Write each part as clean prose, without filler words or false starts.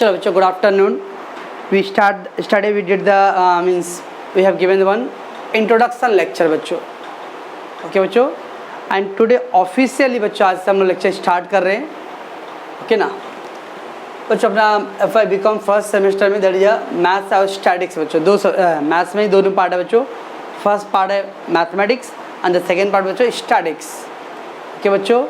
चलो बच्चों, good afternoon. We did the means we have given one introduction lecture बच्चों. Okay बच्चों, and today officially बच्चों आज से हम लोग लेक्चर स्टार्ट कर रहे हैं. ओके ना बच्चों, अपना FY BCom फर्स्ट सेमेस्टर में दैट इज मैथ्स और स्टैटिक्स बच्चों. दो मैथ्स में ही दोनों पार्ट है बच्चों. फर्स्ट पार्ट है mathematics and the second part बच्चों स्टैटिक्स. ओके बच्चों,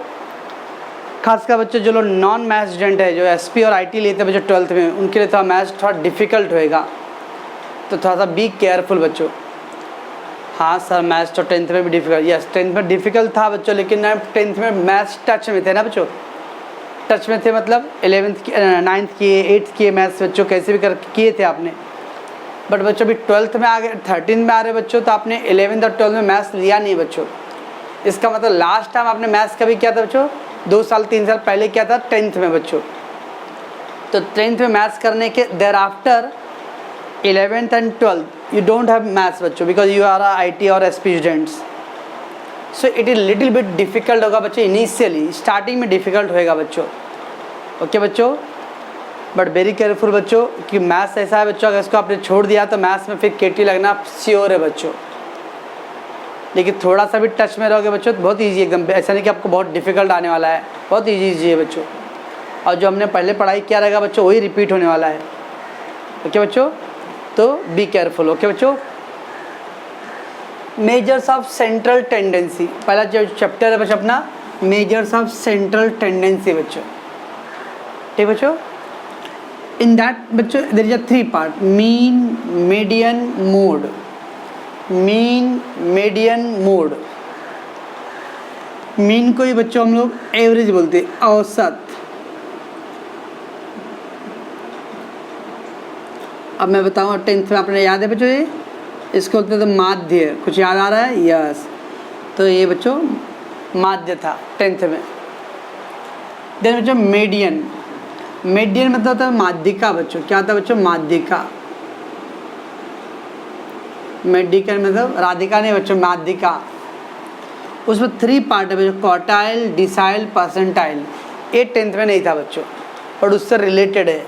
खासकर बच्चों जो लोग नॉन मैथ्स स्टूडेंट है, जो SP और IT लेते हैं बच्चों 12th में, उनके लिए थोड़ा मैथ्स थोड़ा डिफिकल्ट होएगा, तो थोड़ा सा बी केयरफुल बच्चों. हाँ सर, मैथ्स तो 10th में भी डिफिकल्ट, यस 10th में डिफिकल्ट था बच्चों, लेकिन 10th में मैथ्स टच में थे ना बच्चों. टच में थे मतलब 11th 9th किए 8th किए मैथ्स बच्चों, कैसे भी कर किए थे आपने. बट बच्चों अभी 12th में आ गए, 13th में आ रहे बच्चों, तो आपने 11th और 12th में मैथ्स लिया नहीं बच्चों. इसका मतलब लास्ट टाइम आपने मैथ्स कभी किया था बच्चों 2 साल 3 साल पहले किया था 10th में बच्चों. तो 10th में मैथ्स करने के there after 11th and 12th you don't have maths बच्चों, बिकॉज यू आर IT और SP students. So it is little bit difficult होगा बच्चों. इनिशियली स्टार्टिंग में डिफिकल्ट होएगा बच्चों. ओके बच्चों, बट वेरी केयरफुल बच्चों, कि मैथ्स ऐसा है बच्चों, अगर इसको आपने छोड़ दिया तो मैथ्स में फिर KT लगना श्योर है बच्चों. लेकिन थोड़ा सा भी टच में रहोगे बच्चों, बहुत इजी एकदम. ऐसा नहीं कि आपको बहुत डिफिकल्ट आने वाला है, बहुत इजी है बच्चों. और जो हमने पहले पढ़ाई किया रहेगा बच्चों वही रिपीट होने वाला है. ओके बच्चों, तो बी केयरफुल. ओके बच्चों, मेजर्स ऑफ सेंट्रल टेंडेंसी, पहला जो चैप्टर है बच्चों अपना मेजर्स ऑफ सेंट्रल टेंडेंसी बच्चों. ठीक बच्चों, इन दैट बच्चों there is 3 part: mean, median, mode. Mean, median, mode. Mean को ही बच्चों हम लोग एवरेज बोलते हैं, औसत. अब मैं बताऊँ 10th में आपने याद है बच्चों, ये इसको बोलते तो माध्य. कुछ याद आ रहा है? यस, तो ये बच्चों माध्य था 10th में. देन बच्चों मीडियन. मीडियन मतलब होता है माध्यिका बच्चों. क्या होता है बच्चों? माध्यिका. मेडिकल मतलब राधिका नहीं बच्चों, माध्यिका. उसमें 3 पार्ट है बच्चों: क्वार्टाइल, डिसाइल, परसेंटाइल. ये 10th में नहीं था बच्चों, और उससे रिलेटेड है.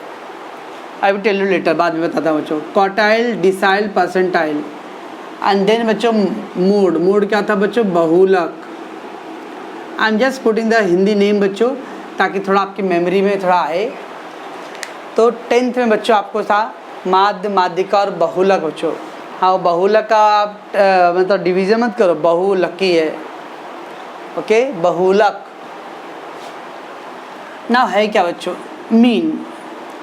I will tell you later, बाद में बताता हूँ बच्चों. Quartile, decile, percentile. And then बच्चों मोड. मोड क्या था बच्चों? बहुलक. I am just putting the Hindi name बच्चों, ताकि थोड़ा आपकी मेमोरी में थोड़ा आए. तो 10th में बच्चों आपको था माध्य, माध्यिका और बहुलक बच्चों. हाँ, बहुलक का आप मतलब डिवीज़न मत करो, बहुलकी है. ओके, बहुलक. ना है क्या बच्चों? मीन,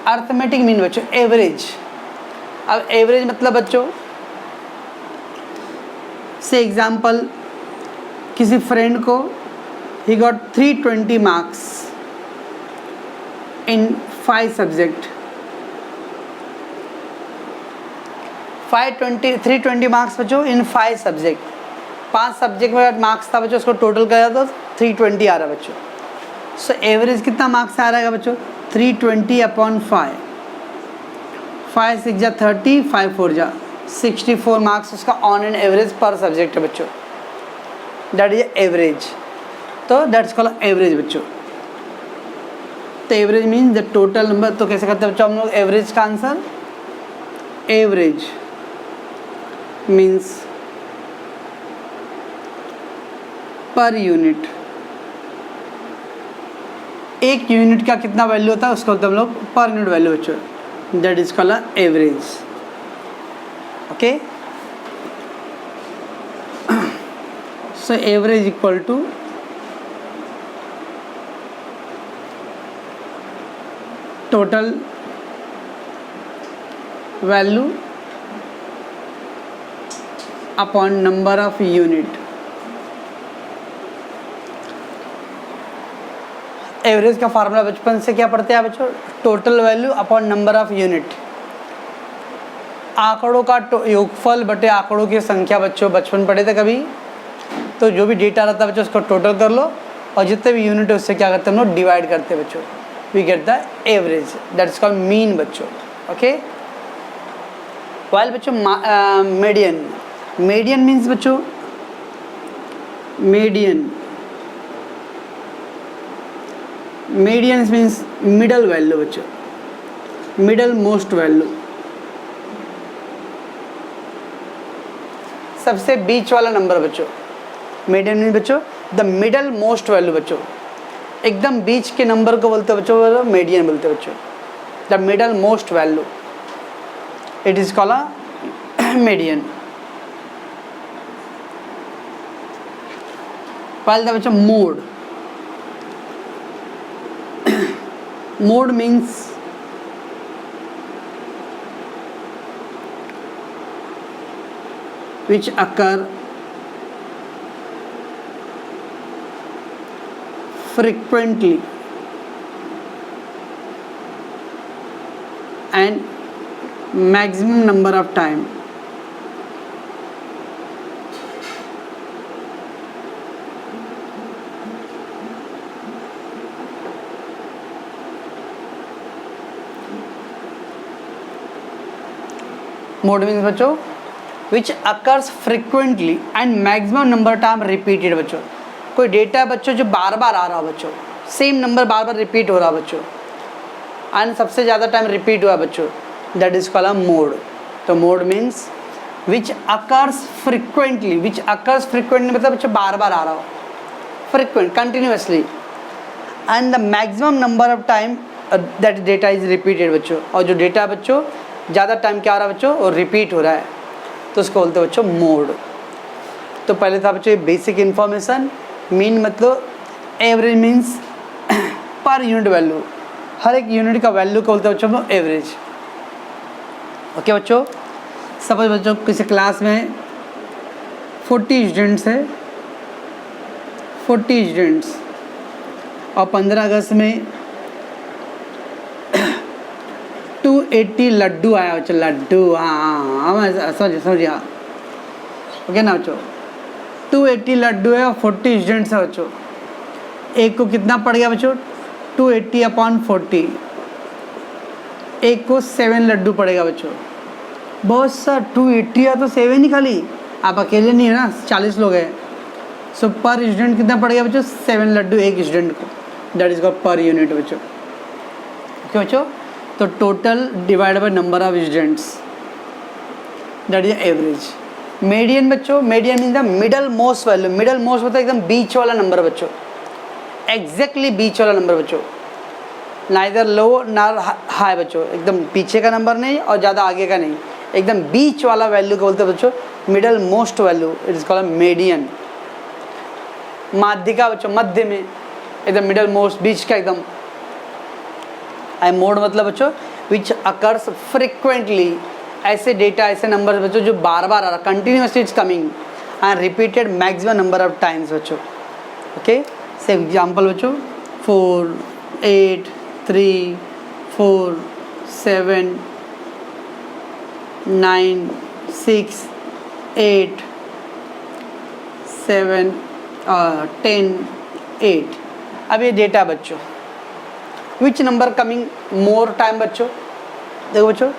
अर्थमेटिक मीन बच्चों, एवरेज. अब एवरेज मतलब बच्चों से एग्जाम्पल, किसी फ्रेंड को he got 320 marks in 5 subject. 320 marks बच्चों इन 5 सब्जेक्ट. 5 सब्जेक्ट में मार्क्स था बच्चों, उसको टोटल करा तो 320 आ रहा है बच्चों. सो एवरेज कितना मार्क्स आ रहा है बच्चों? 320/5. 5 6 जा 30, 5 4 जा 64 मार्क्स उसका ऑन एन एवरेज पर सब्जेक्ट है बच्चों. That is average. तो दैट्स कॉल्ड एवरेज बच्चों. तो average means the total number. तो कैसे करते हैं बच्चों हम लोग एवरेज का आंसर? एवरेज मीन्स पर यूनिट. एक यूनिट का कितना वैल्यू होता है उसको बोलते हम लोग पर यूनिट वैल्यू बच्चों. That is called average. Okay, so average equal to total value upon number of unit. Average का फार्मूला बचपन से क्या पढ़ते हैं बच्चों? Total value upon number of unit. आंकड़ों का योगफल बटे आंकड़ों की संख्या बच्चों, बचपन पढ़े थे कभी. तो जो भी डेटा रहता है बच्चों उसको टोटल कर लो, और जितने भी यूनिट है उससे क्या करते हैं हम लोग? डिवाइड करते हैं बच्चों. We get the average. That is called mean बच्चों. ओके, वाइल बच्चों मीडियन. मीडियन मीन्स बच्चों median median means middle value बच्चों. मिडल मोस्ट वैल्यू, सबसे बीच वाला नंबर बच्चों। मीडियन मीन बच्चों द मिडल मोस्ट वैल्यू बच्चों, एकदम बीच के नंबर को बोलते हैं बच्चों, मीडियन बोलते हैं बच्चों। The middle most value, it is called a median. while the बच्चों mode, mode means which occur frequently and maximum number of time. Mode means बच्चों which occurs frequently and maximum number time repeated बच्चों। कोई data बच्चों जो बार बार आ रहा हो बच्चों, सेम नंबर बार बार रिपीट हो रहा बच्चों, एंड सबसे ज़्यादा टाइम रिपीट हुआ बच्चों, that is called a mode. तो mode means which occurs frequently, which occurs frequently मतलब बच्चों बार बार आ रहा हो, frequent continuously, and the maximum number of time that data is repeated बच्चों। और जो डेटा बच्चों ज़्यादा टाइम क्या हो रहा है बच्चों, और रिपीट हो रहा है, तो उसको बोलते हैं बच्चों मोड। तो पहले था बच्चों बेसिक इन्फॉर्मेशन। मीन मतलब एवरेज मीन्स पर यूनिट वैल्यू, हर एक यूनिट का वैल्यू को बोलते हैं बच्चों एवरेज। ओके बच्चों, सपोज बच्चों किसी क्लास में 40 स्टूडेंट्स है, 40 स्टूडेंट्स, और 15 अगस्त में 280 लड्डू आया बच्चों, लड्डू, हाँ समझिए हाँ। ओके ना बच्चों, 280 लड्डू है और 40 स्टूडेंट्स है बच्चों। एक को कितना पड़ गया बच्चों, 280/40, एक को 7 लड्डू पड़ेगा बच्चों। बहुत सा 280 है तो 7 ही खाली, आप अकेले नहीं है ना, 40 लोग हैं। सो पर स्टूडेंट कितना पड़ेगा बच्चों, 7 लड्डू एक स्टूडेंट को, that is called per unit बच्चों। ओके बच्चों, तो total divide by number of students, that is average. Median बच्चों, median mean the middle most value. Middle most मतलब एकदम बीच वाला नंबर बच्चों, एग्जैक्टली बीच वाला नंबर बच्चों, नाइदर लो ना हाई बच्चों, एकदम पीछे का नंबर नहीं और ज़्यादा आगे का नहीं, एकदम बीच वाला वैल्यू को बोलते हैं बच्चों middle most value, it is called median. माध्यिका बच्चों, मध्य में, एकदम मिडल मोस्ट, बीच का एकदम। एंड मोड मतलब बच्चों विच अकर्स फ्रिक्वेंटली, ऐसे डेटा, ऐसे नंबर बच्चों जो बार बार आ रहा, continuously it's coming and repeated maximum number of times बच्चों। ओके, से एग्जाम्पल बच्चों 4, 8, 3, 4, 7, 9, 6, 8, 7, 10, 8। अब ये डेटा बच्चों which number coming more time बच्चों, देखो बच्चों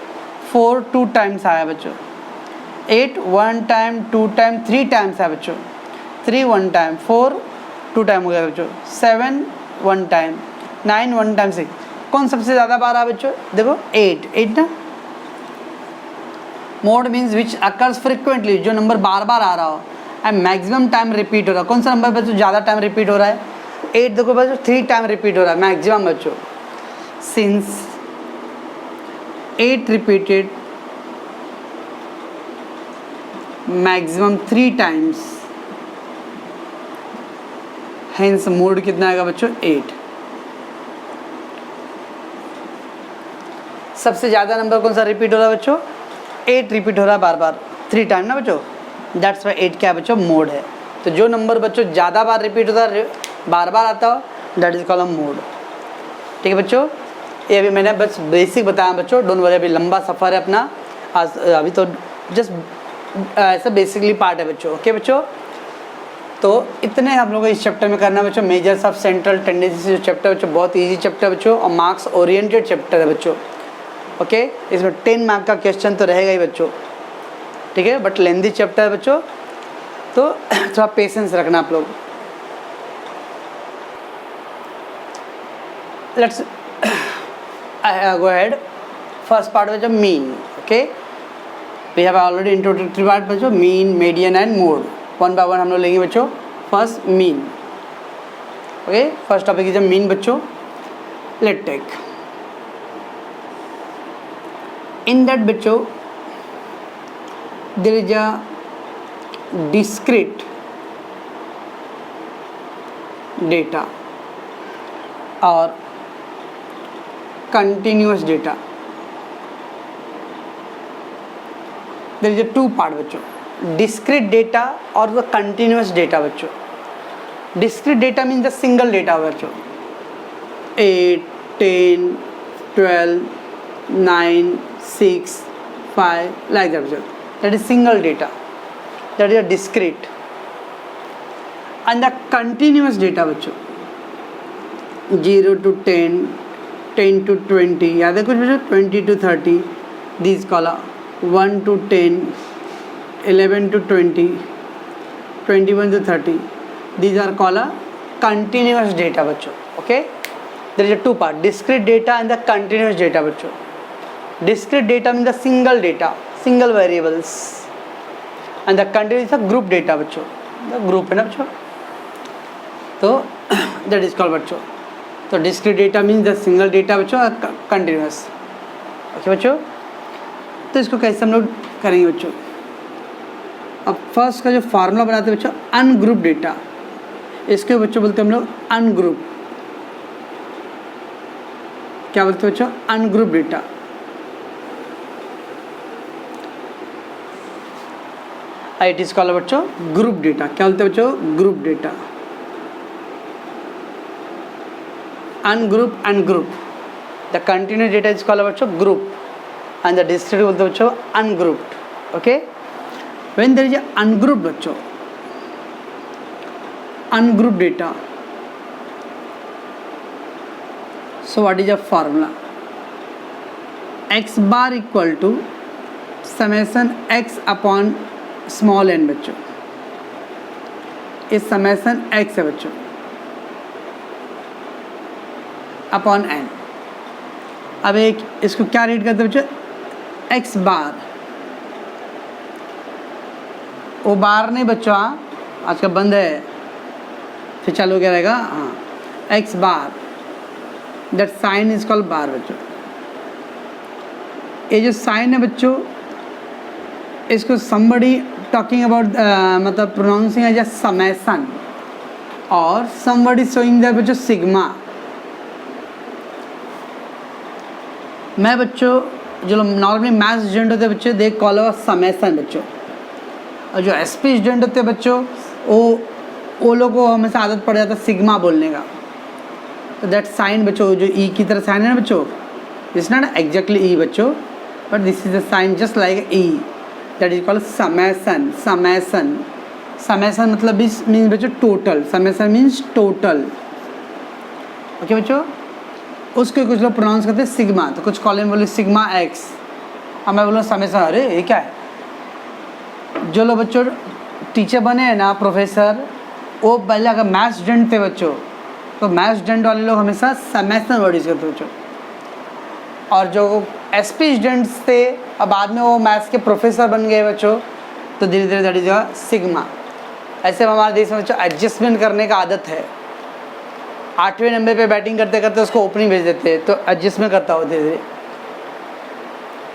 4 2 टाइम्स आया बच्चों, 8 1 टाइम, 2 टाइम, 3 टाइम्स आया बच्चों, 3 1 टाइम, 4 2 टाइम हो गया बच्चों, 7 1 टाइम, 9 1 टाइम, 6। कौन सबसे ज़्यादा बार आया बच्चों, देखो 8 ना। Mode means which occurs frequently, जो नंबर बार बार आ रहा हो एंड मैक्सिमम टाइम रिपीट हो रहा है। कौन सा नंबर बच्चों ज़्यादा टाइम रिपीट हो रहा है, 8 देखो बच्चों 3 टाइम रिपीट हो रहा है मैक्सिमम बच्चों। Since 8 repeated maximum 3 times, hence mode कितना आएगा बच्चों, 8। सबसे ज़्यादा नंबर कौन सा रिपीट हो रहा है बच्चों, 8 रिपीट हो रहा है बार बार, 3 टाइम ना बच्चों, दैट्स वाई 8 क्या है बच्चों, मोड है। तो जो नंबर बच्चों ज़्यादा बार रिपीट होता है, बार बार आता हो, दैट इज कॉल्ड मोड। ठीक है बच्चों, ये अभी मैंने बस बेसिक बताया बच्चों, डोंट वरी, अभी लंबा सफ़र है अपना, आज अभी तो जस्ट ऐसा बेसिकली पार्ट है बच्चों। ओके बच्चों, तो इतने हम लोग इस चैप्टर में करना है बच्चों। मेजर्स ऑफ सेंट्रल टेंडेंसी जो चैप्टर बच्चों बहुत इजी चैप्टर बच्चों, और मार्क्स ओरिएंटेड चैप्टर है बच्चों। ओके, इसमें 10 मार्क का क्वेश्चन तो रहेगा ही बच्चों, ठीक है, बट लेंदी चैप्टर है बच्चों, तो थोड़ा पेशेंस रखना आप लोग। Let's go ahead. First part बच्चों mean. Okay, we have already introductory part बच्चों, mean, median and mode. One by one हम लोग लेंगे बच्चों. First mean. Okay, first topic is mean बच्चों. लेट टेक इन दैट बच्चों there is a discrete data or continuous data. there is a two part बच्चों, discrete data और the continuous data बच्चों. discrete data means the single data बच्चों, 8, 10, 12, 9, 6, 5 like that बच्चों. That is single data, that is a discrete. And the continuous data बच्चों, 0 to 10, 10 to 20, याद है कुछ बच्चों, 20 to 30, these color 1 to 10, 11 to 20, 21 to 30, these are called continuous data बच्चों. Okay, there is a two part, discrete data and the continuous data बच्चों. discrete data means the single data, single variables, and the continuous is a group data बच्चों. the group है ना बच्चों, तो that is called बच्चों. तो discrete data means the single data बच्चों, continuous. Okay बच्चों, तो इसको कैसे हम लोग करेंगे बच्चों. अब फर्स्ट का जो फार्मूला बनाते हैं बच्चों, अनग्रुप डेटा, इसके बच्चों बोलते हैं हम लोग अनग्रुप. क्या बोलते हैं बच्चों, ungroup data. It is called बच्चों ग्रुप डेटा. क्या बोलते हैं बच्चों, group data. Ungroup and group. The continuous data is called बच्चों ग्रुप एंड द डिस्क्रीट बोलते हैं बच्चों ungrouped. Okay, when there is ungroup बच्चों, ungroup data, so what is a formula, x bar equal to summation x upon small n बच्चों. इस summation x है बच्चों upon n. अब एक इसको क्या रीड करते हैं बच्चों, x बार. वो बार नहीं बच्चों, हाँ आज का बंद है, फिर चालू क्या रहेगा, हाँ x bar. That sign is called bar बच्चों. ये जो साइन है बच्चों, इसको somebody talking about मतलब pronouncing as a summation और somebody showing that बच्चों सिग्मा. मैं बच्चों जो नॉर्मली मैथ्स स्टूडेंट होते हैं बच्चों, दे कॉल अ समेशन बच्चों. और जो एसपी स्टूडेंट होते हैं बच्चों, वो लोगों को हमेशा आदत पड़ जाता है सिग्मा बोलने का. तो दैट साइन बच्चों जो ई की तरह साइन है ना बच्चों, दिस नॉट एग्जैक्टली ई बच्चों, but this is the sign just like E. That is called summation. Summation, summation मतलब मीन्स बच्चों total. Summation means total. Okay बच्चों, उसको कुछ लोग प्रोनाउंस करते हैं सिग्मा. तो कुछ कॉलेज में बोले सिग्मा एक्स, अब मैं बोलूँ समेशन. अरे ये क्या है. जो लोग बच्चों टीचर बने हैं ना, प्रोफेसर, वो पहले अगर मैथ्स स्टूडेंट थे बच्चों, तो मैथ्स स्टूडेंट वाले लोग हमेशा समेशन वर्ड यूज करते बच्चों. और जो एसपी स्टूडेंट्स थे, अब बाद में वो मैथ्स के प्रोफेसर बन गए बच्चों, तो धीरे धीरे दैट इज सिग्मा. ऐसे हमारे देश में बच्चों एडजस्टमेंट करने का आदत है. 8वें नंबर पे बैटिंग करते करते उसको ओपनिंग भेज देते हैं, तो एडजस्टमेंट करता हो धीरे धीरे.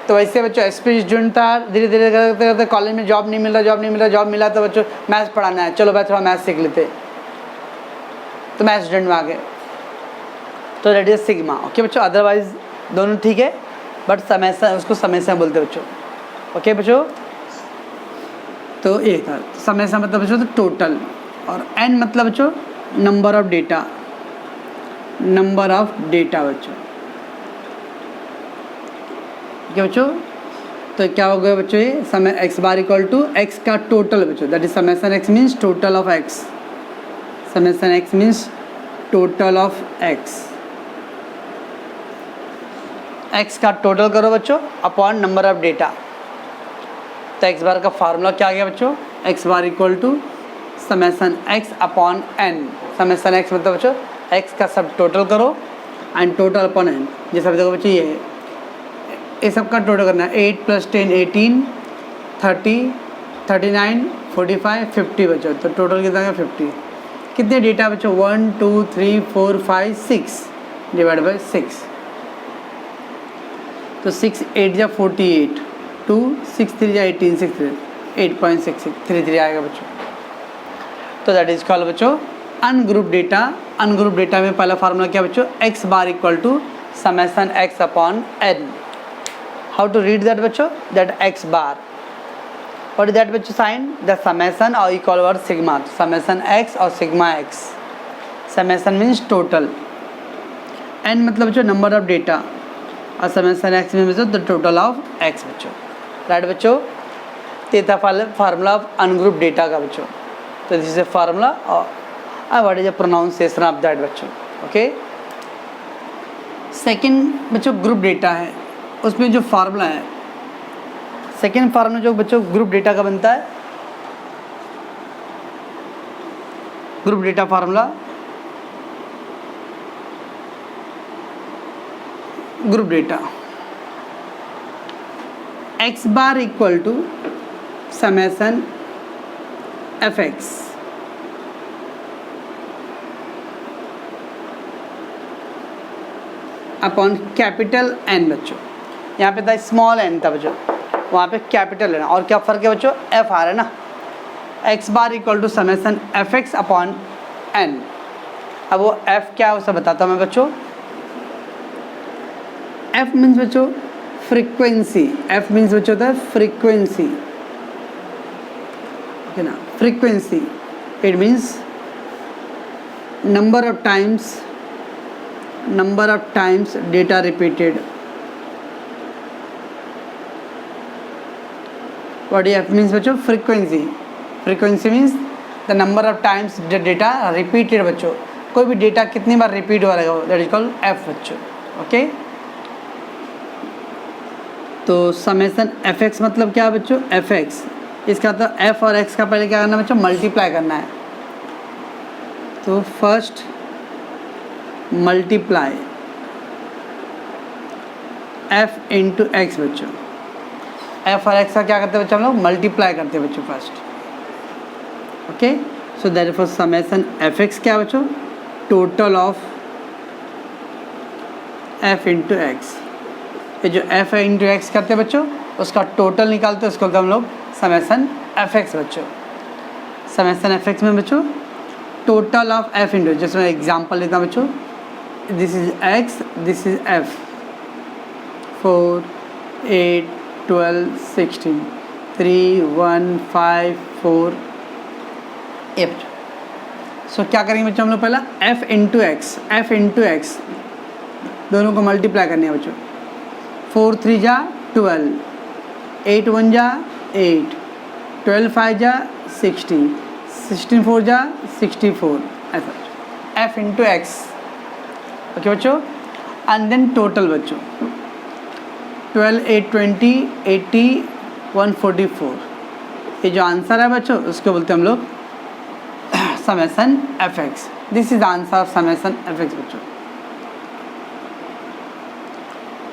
तो वैसे बच्चों एसपी स्टूडेंट था, धीरे धीरे करते करते कॉलेज में जॉब नहीं मिल रहा, जॉब मिला तो बच्चों मैथ्स पढ़ाना है, चलो भाई थोड़ा मैथ्स सीख लेते, तो मैथ्स स्टूडेंट में आ गए, तो दैट इज सिग्मा. ओके बच्चों, अदरवाइज दोनों ठीक है, बट समेशन उसको समेशन बोलते बच्चों. ओके बच्चों, तो ये था समेशन मतलब बच्चों तो टोटल, और एन मतलब बच्चों number of data. Number of data बच्चों. ठीक है बच्चों, तो क्या हो गया बच्चों, ये समय X bar equal to X का टोटल बच्चों, that is summation X means total of X. Summation X means total of X. X का टोटल करो बच्चों अपॉन नंबर ऑफ डेटा. तो एक्स बार का फार्मूला क्या आ गया बच्चों, X bar equal to summation X upon N. Summation X मतलब बच्चों एक्स का सब टोटल करो एंड टोटल अपॉन एन. जैसा देखो बच्चों ये ये सब का टोटल करना है। 8 + 10 18, 30, 39, 45, 50 बच्चों। तो टोटल कितना है 50। कितने डेटा बच्चों 1 2 3 4 5 6 डिवाइड बाई 6। तो 6 8 जा 48, 2 6 3 जा 18, 6 8.6633 आएगा बच्चों। तो दैट इज कॉल्ड बच्चों अनग्रुप डेटा। अनग्रुप डेटा में पहला फार्मूला क्या बच्चों, x bar equal to summation x upon n। How to read that बच्चों, that x bar what is that बच्चों साइन, द समेसन और equal word sigma. Summation x और sigma x। Summation means total, n मतलब बच्चों number of data और summation x में बच्चों the total of x बच्चों। राइट बच्चों, तेता फार्मूला ऑफ अनग्रुप डेटा का बच्चों। तो दिस इज ए फार्मूला और what is the pronunciation of that बच्चों। ओके, सेकंड बच्चों ग्रुप डेटा है, उसमें जो फार्मूला है, सेकंड फार्मूला जो बच्चों ग्रुप डेटा का बनता है, group data formula, group data x bar equal to summation fx upon capital n बच्चों। यहाँ पे था स्मॉल n था बच्चों, वहाँ पे कैपिटल है ना, और क्या फ़र्क है बच्चों, f आ रहा है ना। x bar equal to summation fx upon n। अब वो f क्या है उसे बताता हूँ मैं बच्चों। f मीन्स बच्चों फ्रीक्वेंसी, f मीन्स बच्चों होता है फ्रीक्वेंसी, ओके ना। Frequency it means number of times data repeated. What do you have means बच्चों, frequency. Frequency means the number of times the data repeated बच्चों। कोई भी डेटा कितनी बार रिपीट हो रहा है, that is called f बच्चों। ओके, तो समेसन fx मतलब क्या है बच्चों, fx, इसका तो f और x का पहले क्या करना है बच्चों, मल्टीप्लाई करना है। तो first multiply f into x बच्चों। f और x का क्या करते हैं बच्चों, हम लोग मल्टीप्लाई करते हैं बच्चों first. Okay, so that for summation fx क्या बच्चों, total of f into x. ये जो f इंटू एक्स करते हैं बच्चों, उसका टोटल निकालते हैं, उसको बोलते हैं हम लोग समेसन fx बच्चों। समेसन fx में बच्चों टोटल ऑफ f इंटू, जैसे मैं एग्जाम्पल लेता हूँ बच्चों, this is x, this is f, 4 8 12 16 3 1 5 4 8। सो क्या करेंगे बच्चों हम लोग, पहला f इंटू एक्स, दोनों को मल्टीप्लाई करनी है बच्चों। 4 3 जा 12, 8 1 जा 8, 12 5 जा 60, 16 4 जा 64, ऐसा f इंटू एक्स। ओके बच्चों, एंड देन टोटल बच्चों 12 8 20 80 144। ये जो आंसर है बच्चों उसको बोलते हैं हम लोग summation fx। This is answer of summation fx बच्चों।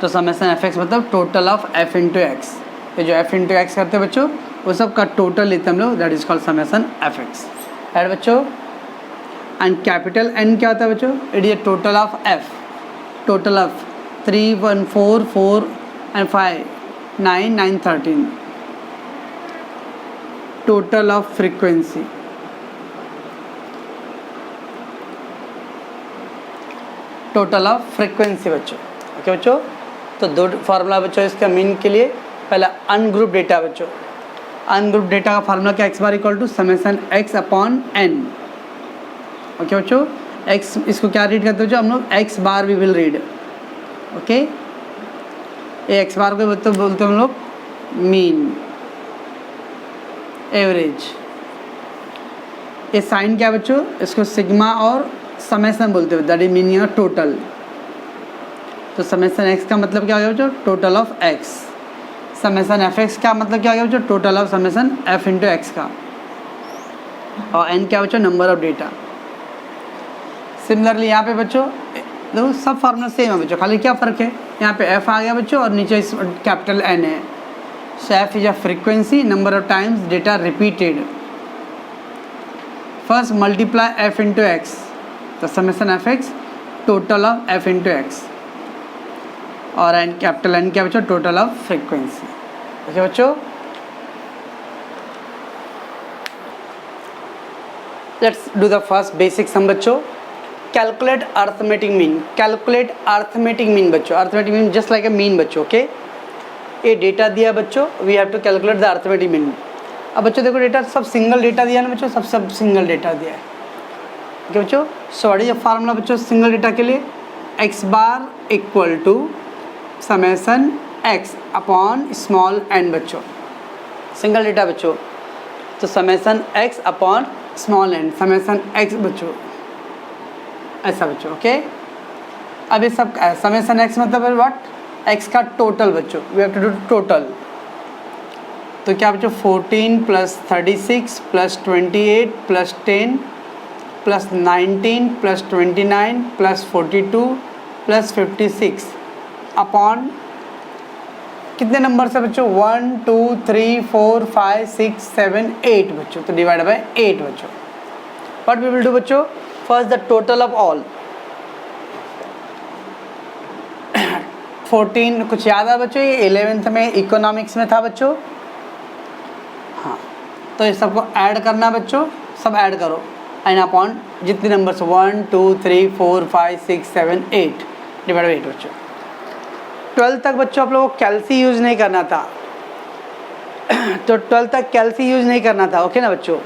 तो समेसन fx मतलब total of f into x. ये जो f इंटू एक्स करते हैं बच्चों, वो सब का टोटल लेते हैं हम लोग, that is called summation fx। Right बच्चों, एंड कैपिटल N क्या होता है बच्चों, it is total of f, total of 3 1 4 4 and 5 9 9 13, total of frequency. Total of frequency बच्चों। ओके बच्चों, तो दो फार्मूला बच्चों इसका मीन के लिए। पहला अनग्रुप डेटा बच्चों, अनग्रुप डेटा का फार्मूला क्या, x bar equal to summation x upon n। Okay बच्चों, x इसको क्या रीड करते हो बच्चों हम लोग, x bar we will read. Okay, ये x बार को बोलते हम लोग मीन, एवरेज। ये साइन क्या बच्चों, इसको सिग्मा और समेसन बोलते हैं, that is meaning of total. तो समेसन x का मतलब क्या हो गया बच्चों, total of x। Summation fx का मतलब क्या हो गया बच्चों, total of summation f into x का। और n क्या बच्चों, नंबर ऑफ डेटा। सिमिलरली यहाँ पे बच्चों देखो सब फार्मूला सेम है बच्चों, खाली क्या फ़र्क है, यहाँ पे एफ आ गया बच्चों और नीचे कैपिटल एन है। So F is a frequency, number of times data repeated. First multiply F into X, तो summation F X total of F into X, और एन कैपिटल एन क्या बच्चों, टोटल ऑफ फ्रीक्वेंसी। ओके बच्चों, let's do the first basic sum बच्चों। Calculate arithmetic mean, calculate arithmetic mean बच्चों, arithmetic mean just like a mean बच्चों। Okay, ये data दिया बच्चों, we have to calculate the arithmetic mean. अब बच्चों देखो डेटा सब सिंगल डेटा दिया ना बच्चों, सब सिंगल डेटा दिया है। ओके बच्चों, so what is the formula बच्चों सिंगल डेटा के लिए, X bar equal to summation X upon small N बच्चों, सिंगल डेटा बच्चों, तो summation X upon small N, summation X बच्चों, ऐसा बच्चों। ओके, अब ये सब समेशन एक्स मतलब व्हाट, एक्स का टोटल बच्चों, we have to do total. तो क्या बच्चों 14 plus 36 plus 28 plus 10 plus 19 plus 29 plus 42 plus 56 upon कितने नंबर से बच्चों, 1 2 3 4 5 6 7 8 बच्चों, तो डिवाइड बाय 8 बच्चों। व्हाट वी विल डू बच्चों, first the total of all. 14 कुछ याद है बच्चों, ये 11th में इकोनॉमिक्स में था बच्चों। हाँ, तो ये सबको ऐड करना बच्चों, सब ऐड करो एंड अपॉन जितने नंबर्स 1 2 3 4 5 6 7 8 डिवाइड बाई 8 बच्चों। 12 तक बच्चों आप लोगों को कैल्सी यूज़ नहीं करना था, तो 12 तक कैल्सी यूज़ नहीं करना था। ओके ना बच्चों,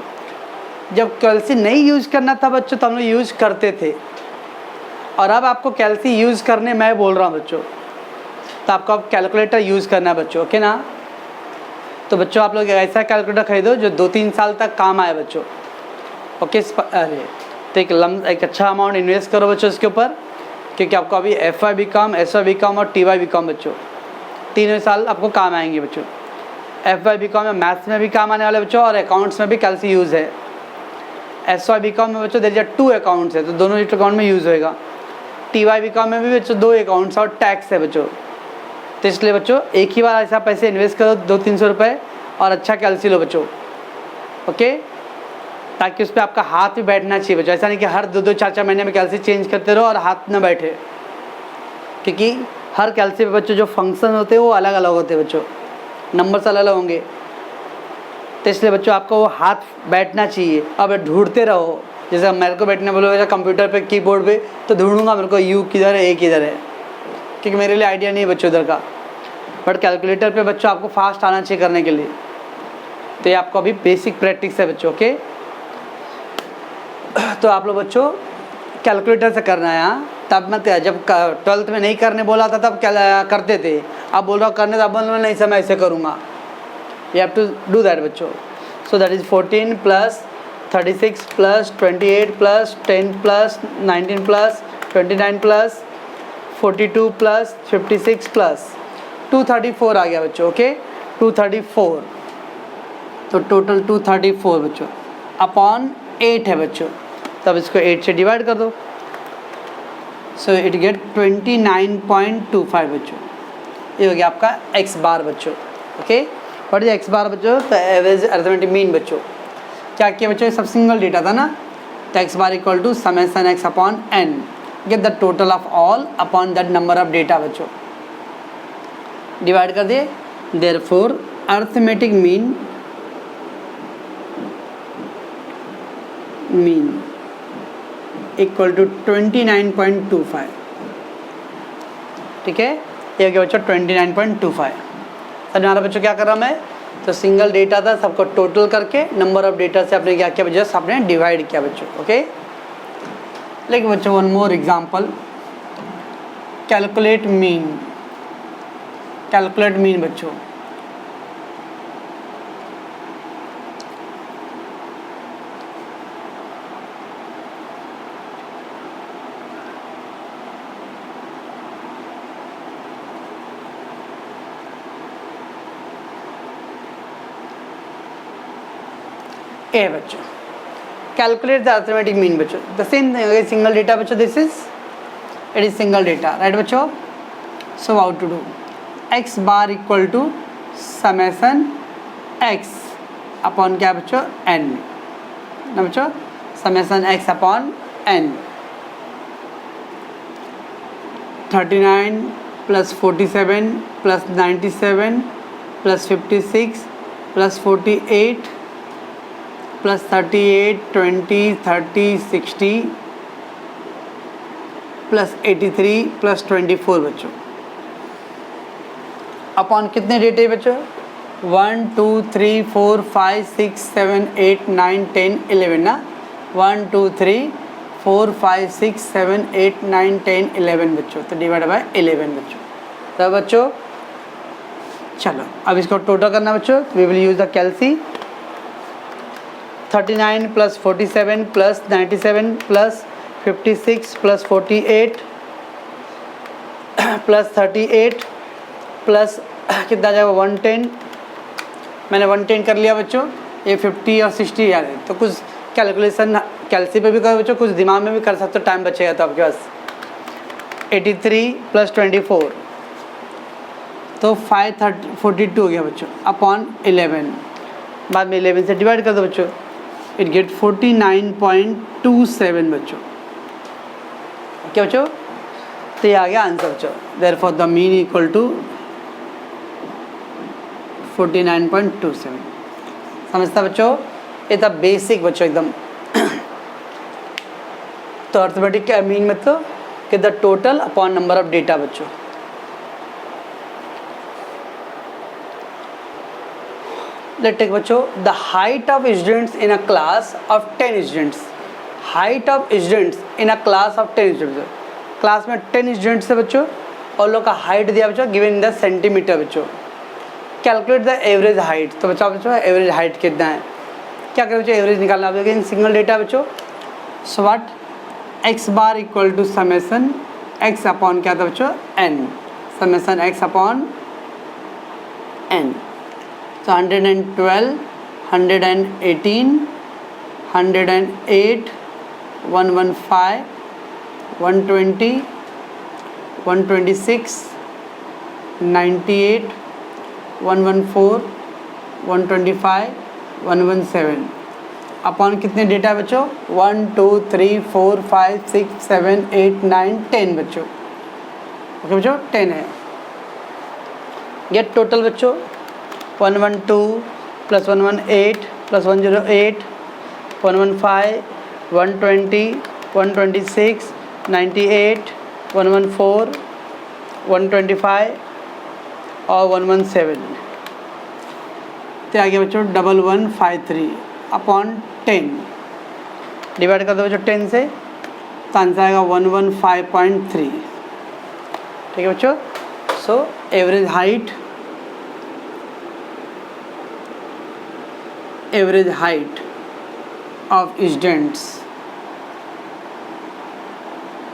जब कैल्सी नहीं यूज़ करना था बच्चों तो हम लोग यूज़ करते थे, और अब आपको कैल्सी यूज़ करने मैं बोल रहा हूँ बच्चों, तो आपको अब कैलकुलेटर यूज़ करना है बच्चों। ओके ना, तो बच्चों आप लोग ऐसा कैलकुलेटर खरीदो जो 2-3 साल तक काम आए बच्चों। ओके, अरे तो एक अच्छा अमाउंट इन्वेस्ट करो बच्चों इसके ऊपर, क्योंकि आपको अभी FY BCom, SY BCom और TY BCom बच्चों तीनों साल आपको काम आएंगे बच्चों। FY BCom में मैथ्स में भी काम आने वाले बच्चों, और अकाउंट्स में भी कैल्सी यूज़ है। SY BCom में बच्चों देयर आर 2 अकाउंट्स है, तो दोनों अकाउंट में यूज़ होएगा। TY BCom में भी बच्चों 2 अकाउंट्स और टैक्स है बच्चों, तो इसलिए बच्चों एक ही बार ऐसा पैसे इन्वेस्ट करो 200-300 रुपये और अच्छा कैल्सी लो बच्चों। ओके, ताकि उस पर आपका हाथ भी बैठना चाहिए बच्चों, ऐसा नहीं कि हर 2-2 4-4 महीने में कैल्सी चेंज करते रहो और हाथ ना बैठे, क्योंकि हर कैल्सी पे बच्चों जो फंक्शन होते हैं वो अलग अलग होते हैं बच्चों, नंबर्स अलग अलग होंगे, तो इसलिए बच्चों आपको वो हाथ बैठना चाहिए। अब ढूंढते रहो, जैसे मेरे को बैठने बोलोगे कंप्यूटर पे कीबोर्ड पे, तो ढूंढूंगा मेरे को यू किधर है, ए किधर है, क्योंकि मेरे लिए आइडिया नहीं है बच्चों इधर का। बट कैलकुलेटर पे बच्चों आपको फास्ट आना चाहिए करने के लिए, तो ये आपको अभी बेसिक प्रैक्टिस है बच्चों। ओके, तो आप लोग बच्चों कैलकुलेटर से करना है यहाँ, तब मत, जब 12th में नहीं करने बोला था तब क्या करते थे, अब बोल रहा हूँ करने, तब बोल रहा नहीं समय ऐसे करूँगा। You have to do that बच्चों। So that is 14 plus 36 plus 28 plus 10 plus 19 plus 29 plus 42 plus 56 plus 234 आ गया बच्चों। ओके, 234, तो टोटल 234 बच्चों अपॉन 8 है बच्चों, तब इसको 8 से डिवाइड कर दो, सो इट गेट 29.25 बच्चों। ये हो गया आपका एक्स बार बच्चों। ओके, व्हाट इज एक्स बार बच्चों, तो एवरेज अरिथमेटिक मीन बच्चों। क्या किया बच्चों, ये सब सिंगल डेटा था ना, तो X bar equal to summation X upon N, get the total of all upon that number of data बच्चों, डिवाइड कर दिए। Therefore arithmetic mean equal to 29.25। ठीक है, ये हो गया बच्चों 29.25। अब हमारा बच्चों क्या कर रहा मैं, तो सिंगल डेटा था, सबको टोटल करके नंबर ऑफ डेटा से आपने क्या किया, जस्ट आपने डिवाइड किया बच्चों। ओके, लेकिन बच्चों one more example, calculate mean, calculate mean बच्चों। ए बच्चों, कैलकुलेट द अरिथमेटिक मीन बच्चों, द सेम सिंगल डेटा बच्चों, this is it is single data, right बच्चों। So how to do, X bar equal to summation X upon क्या बच्चों, N ना बच्चों, summation X upon N. 39 plus 47 plus 97 plus 56 plus 48 plus 38 20 30 60 plus 83 plus 24 बच्चों upon कितने डेटे बच्चों, 1 2 3 4 5 6 7 8 9 10 11 ना, 1 2 3 4 5 6 7 8 9 10 11 बच्चों, तो डिवाइड बाय 11 बच्चों। तो बच्चों चलो अब इसको टोटल करना बच्चों, we will use the calci. 39 plus 47 plus 97 plus 56 plus 48 plus 38 plus कितना जाएगा 110, मैंने 110 कर लिया बच्चों, ये 50 और 60 याद है, तो कुछ कैलकुलेशन कैलसी पे भी करो बच्चों, कुछ दिमाग में भी कर सकते हो, टाइम बचेगा तो आपके पास। 83 प्लस 24 तो 542 हो गया बच्चों अपॉन 11, बाद में 11 से डिवाइड कर दो बच्चों, इट गेट 49.27 बच्चों, क्या बच्चों, तो ये आ गया आंसर बच्चों। Therefore the mean equal to 49.27। समझता बच्चों, ये था बेसिक बच्चों एकदम। तो अर्थमेटिक का मीन मतलब कि the total upon number of data बच्चों। लेट्स टेक बच्चों the height of students in a class of 10 students, height of students in a class of 10 students, class में 10 स्टूडेंट्स है बच्चों और लोग का हाइट दिया बच्चों गिवन इन द सेंटीमीटर बच्चों। कैलकुलेट द एवरेज हाइट, तो बच्चों एवरेज हाइट कितना है, क्या करें बच्चों, एवरेज निकालना होगा इन सिंगल डेटा बच्चों। So what, X bar equal to summation X upon क्या था बच्चों, N, summation X upon N. तो 112 118 108 115 120 126 98 114 125 117 अपॉन कितने डेटा बच्चों, 1 2 3 4 5 6 7 8 9 10 बच्चों, ओके बच्चों 10 है। गेट टोटल बच्चों 112 प्लस 118 प्लस 108 115 120 126 98 114 125 और 117, तो आ गया बच्चों 1153 अपॉन 10, डिवाइड कर दो बच्चों 10 से, तो आंसर आएगा 115.3, ठीक है बच्चों। So average height of students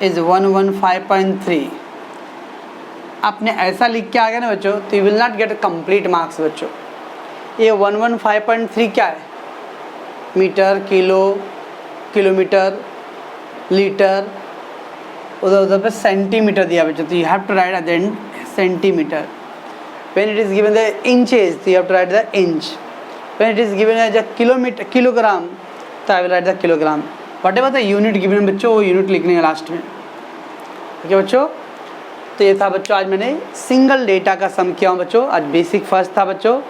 is 115.3। आपने ऐसा लिख के आ गया ना बच्चों, तो you will not get complete marks बच्चों। ये 115.3 क्या है, मीटर, किलो, किलोमीटर, लीटर, उधर पे सेंटीमीटर दिया बच्चों, तो you have to write at the end centimetre. When it is given the inches, तो you have to write the inch. When it is given as a kilometre, kilogram, तो I will write the kilogram. Whatever the unit given बच्चों, वो unit लिखने का last में, ठीक है बच्चों। तो ये था बच्चों, आज मैंने सिंगल डेटा का सम किया हूँ बच्चों। आज बेसिक फर्स्ट था बच्चों,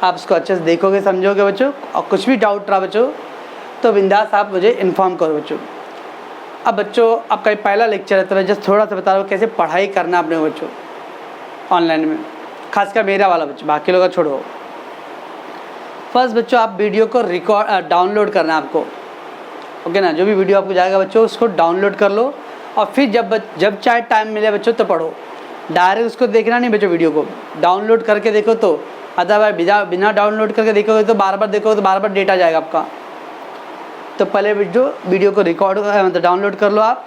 आप उसको अच्छे से देखोगे समझोगे बच्चों, और कुछ भी डाउट रहा बच्चों तो बिंदास आप मुझे इन्फॉर्म करो बच्चों। अब बच्चों आपका ये पहला लेक्चर है, तो मैं जस्ट थोड़ा सा बता रहा हूँ कैसे पढ़ाई करना अपने बच्चों ऑनलाइन में, खासकर मेरा वाला बच्चों, बाकी लोग का छोड़ो। फर्स्ट बच्चों आप वीडियो को डाउनलोड करना है आपको, ओके ना। जो भी वीडियो आपको जाएगा बच्चों उसको डाउनलोड कर लो, और फिर जब चाहे टाइम मिले बच्चों तो पढ़ो। डायरेक्ट उसको देखना नहीं बच्चों, वीडियो को डाउनलोड करके देखो, तो अदरवाइज बिना डाउनलोड करके देखोगे तो बार बार देखोगे तो बार बार डेटा जाएगा आपका। तो पहले वीडियो को रिकॉर्ड मतलब डाउनलोड कर लो आप,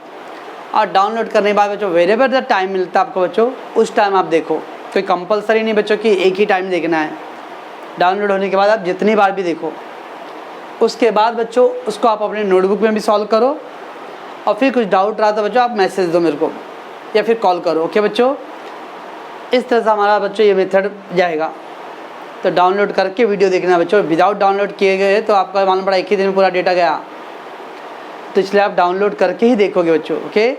और डाउनलोड करने के बाद बच्चों वेरेवर द टाइम मिलता है आपको बच्चों, उस टाइम आप देखो। कोई कंपलसरी नहीं बच्चों कि एक ही टाइम देखना है। डाउनलोड होने के बाद आप जितनी बार भी देखो। उसके बाद बच्चों उसको आप अपने नोटबुक में भी सॉल्व करो, और फिर कुछ डाउट रहा तो बच्चों आप मैसेज दो मेरे को या फिर कॉल करो। ओके बच्चों, इस तरह से हमारा बच्चों ये मेथड जाएगा। तो डाउनलोड करके वीडियो देखना बच्चों, विदाउट डाउनलोड किए गए तो आपका मालूम पड़ा एक ही दिन में पूरा डेटा गया, तो इसलिए आप डाउनलोड करके ही देखोगे बच्चों। ओके।